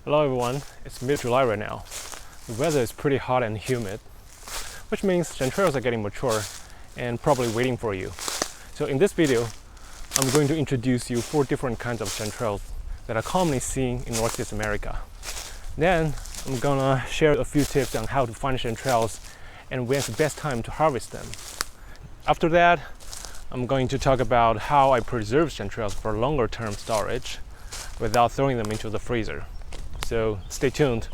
Hello everyone, it's mid-July right now. The weather is pretty hot and humid, which means chanterelles are getting mature and probably waiting for you. So in this video, I'm going to introduce you 4 different kinds of chanterelles that are commonly seen in Northeast America. Then I'm gonna share a few tips on how to find chanterelles and when's the best time to harvest them. After that, I'm going to talk about how I preserve chanterelles for longer term storage without throwing them into the freezer. So stay tuned.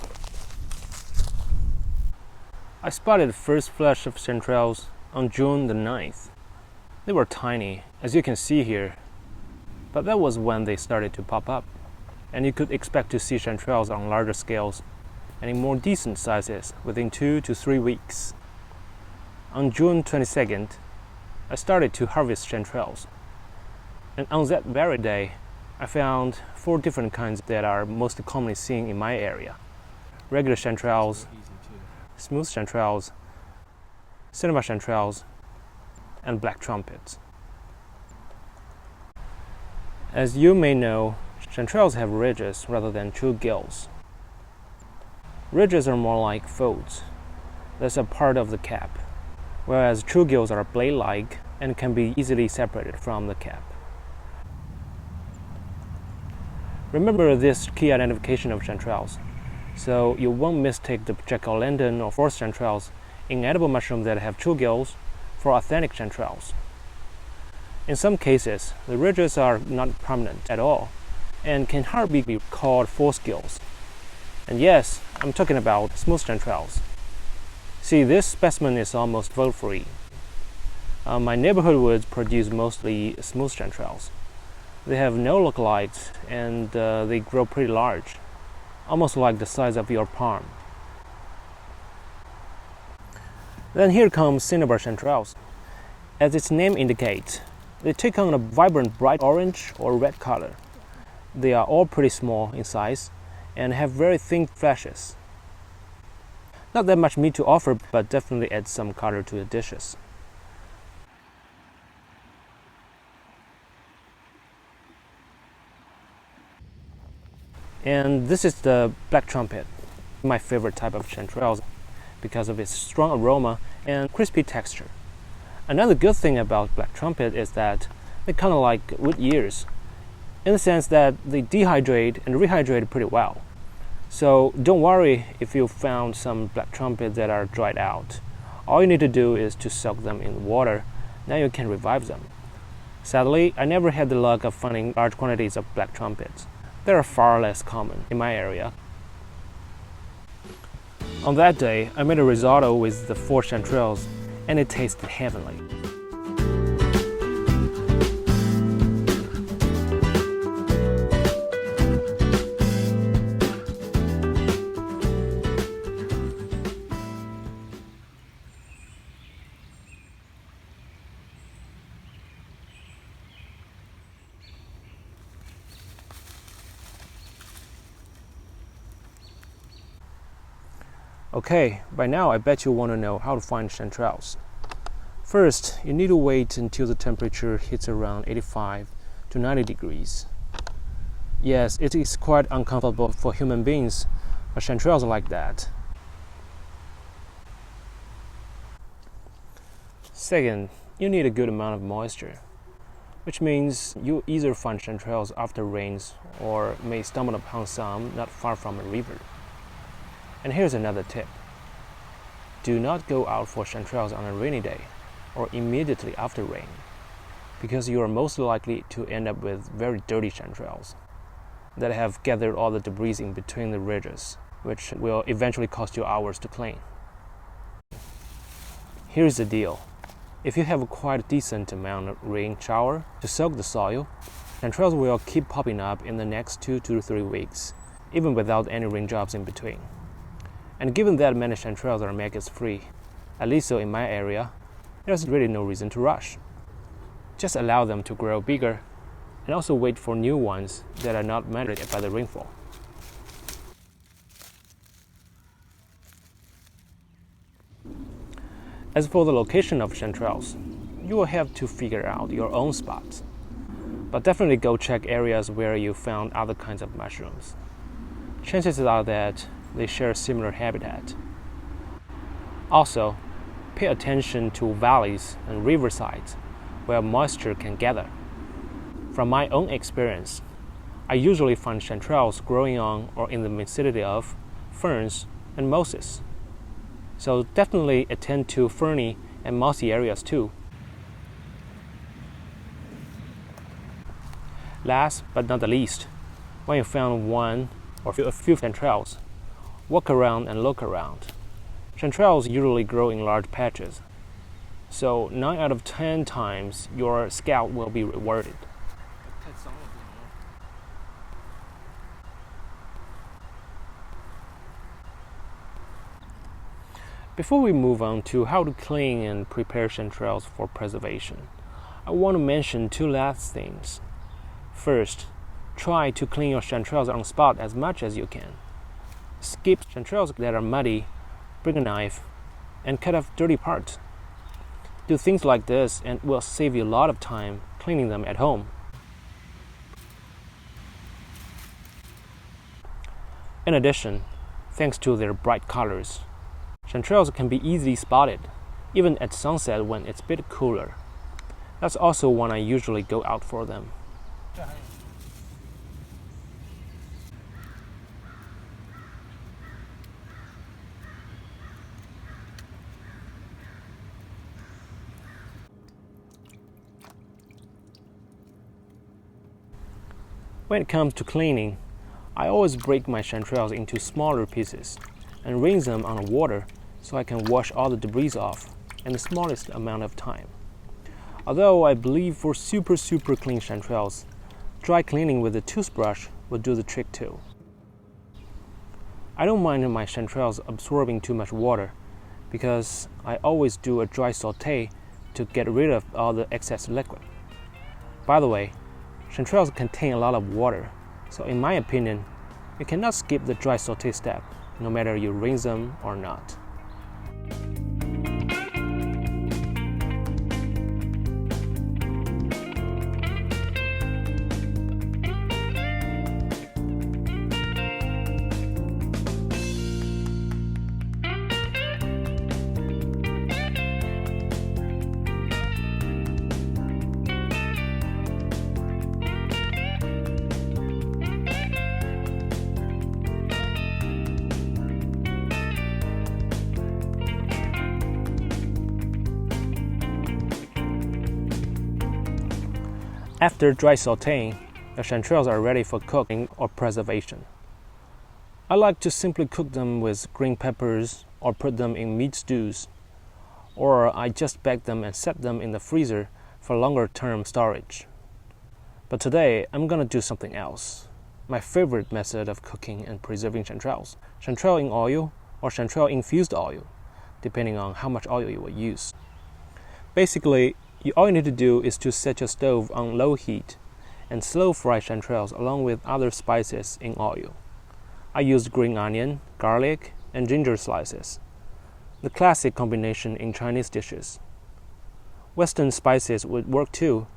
I spotted the first flush of chanterelles on June the 9th. They were tiny, as you can see here, but that was when they started to pop up. And you could expect to see chanterelles on larger scales and in more decent sizes within 2 to 3 weeks. On June 22nd, I started to harvest chanterelles. And on that very day, I found 4 different kinds that are most commonly seen in my area. Regular chanterelles, smooth chanterelles, cinnabar chanterelles, and black trumpets. As you may know, chanterelles have ridges rather than true gills. Ridges are more like folds. That's a part of the cap, whereas true gills are blade-like and can be easily separated from the cap. Remember this key identification of chanterelles, so you won't mistake the jack-o'-lantern or forest chanterelles, inedible mushrooms that have true gills, for authentic chanterelles. In some cases, the ridges are not prominent at all and can hardly be called false gills. And yes, I'm talking about smooth chanterelles. See, this specimen is almost fold-free. My neighborhood woods produce mostly smooth chanterelles. They have no lookalikes and they grow pretty large, almost like the size of your palm. Then here comes cinnabar chanterelles. As its name indicates, they take on a vibrant bright orange or red color. They are all pretty small in size and have very thin fleshes. Not that much meat to offer, but definitely adds some color to the dishes. And this is the black trumpet, my favorite type of chanterelles because of its strong aroma and crispy texture. Another good thing about black trumpet is that they're kind of like wood ears, in the sense that they dehydrate and rehydrate pretty well. So don't worry if you found some black trumpet that are dried out. All you need to do is to soak them in water, then you can revive them. Sadly, I never had the luck of finding large quantities of black trumpets. They are far less common in my area. On that day, I made a risotto with the 4 chanterelles, and it tasted heavenly. Okay, by now I bet you want to know how to find chanterelles. First, you need to wait until the temperature hits around 85 to 90 degrees. Yes, it is quite uncomfortable for human beings, but chanterelles are like that. Second, you need a good amount of moisture, which means you either find chanterelles after rains or may stumble upon some not far from a river. And here's another tip. Do not go out for chanterelles on a rainy day or immediately after rain, because you are most likely to end up with very dirty chanterelles that have gathered all the debris in between the ridges, which will eventually cost you hours to clean. Here's the deal. If you have a quite decent amount of rain shower to soak the soil, chanterelles will keep popping up in the next 2 to 3 weeks, even without any raindrops in between. And given that many chanterelles are maggot-free, at least so in my area, there's really no reason to rush. Just allow them to grow bigger and also wait for new ones that are not melted by the rainfall. As for the location of chanterelles, you will have to figure out your own spots. But definitely go check areas where you found other kinds of mushrooms. chances are that they share a similar habitat. Also, pay attention to valleys and riversides where moisture can gather. From my own experience, I usually find chanterelles growing on or in the vicinity of ferns and mosses. So definitely attend to ferny and mossy areas too. Last but not the least, when you found one or a few chanterelles, walk around and look around. Chanterelles usually grow in large patches, so 9 out of 10 times your scout will be rewarded. Before we move on to how to clean and prepare chanterelles for preservation, I want to mention 2 last things. First, try to clean your chanterelles on spot as much as you can. Skip chanterelles that are muddy, bring a knife, and cut off dirty parts. Do things like this and it will save you a lot of time cleaning them at home. In addition, thanks to their bright colors, chanterelles can be easily spotted, even at sunset when it's a bit cooler. That's also when I usually go out for them. When it comes to cleaning, I always break my chanterelles into smaller pieces and rinse them on water so I can wash all the debris off in the smallest amount of time. Although I believe for super clean chanterelles, dry cleaning with a toothbrush will do the trick too. I don't mind my chanterelles absorbing too much water because I always do a dry saute to get rid of all the excess liquid. By the way, chanterelles contain a lot of water, so in my opinion, you cannot skip the dry saute step, no matter you rinse them or not. After dry sauteing, the chanterelles are ready for cooking or preservation. I like to simply cook them with green peppers or put them in meat stews, or I just bake them and set them in the freezer for longer term storage. But today, I'm gonna do something else. My favorite method of cooking and preserving chanterelles: chanterelle in oil or chanterelle infused oil, depending on how much oil you will use. Basically, all you need to do is to set your stove on low heat and slow fry chanterelles along with other spices in oil. I used green onion, garlic, and ginger slices, the classic combination in Chinese dishes. Western spices would work too.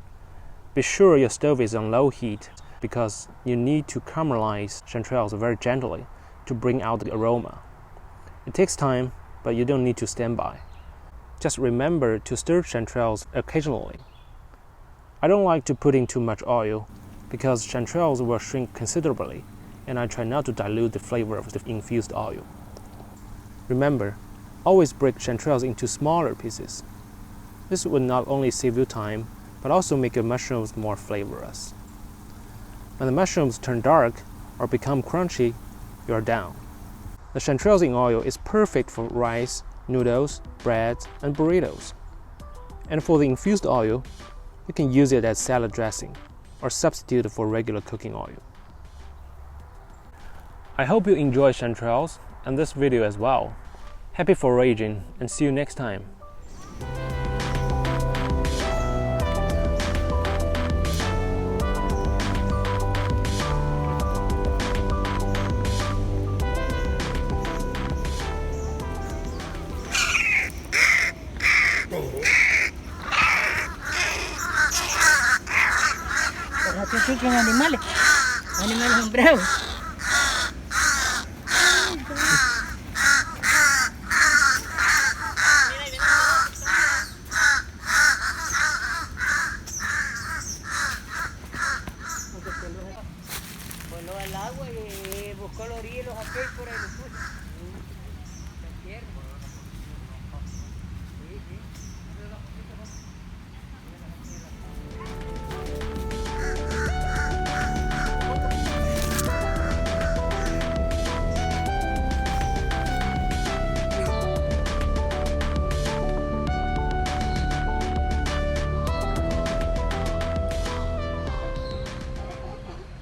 Be sure your stove is on low heat because you need to caramelize chanterelles very gently to bring out the aroma. It takes time, but you don't need to stand by. Just remember to stir chanterelles occasionally. I don't like to put in too much oil because chanterelles will shrink considerably, and I try not to dilute the flavor of the infused oil. Remember, always break chanterelles into smaller pieces. This will not only save you time, but also make your mushrooms more flavorous. When the mushrooms turn dark or become crunchy, you're down. The chanterelles in oil is perfect for rice, noodles, bread, and burritos. And for the infused oil, you can use it as salad dressing or substitute for regular cooking oil. I hope you enjoy chanterelles and this video as well. Happy foraging and see you next time. Aquí son animales, animales son bravos. buscó los hielos aquel por ahí lo puso. Tan tierno.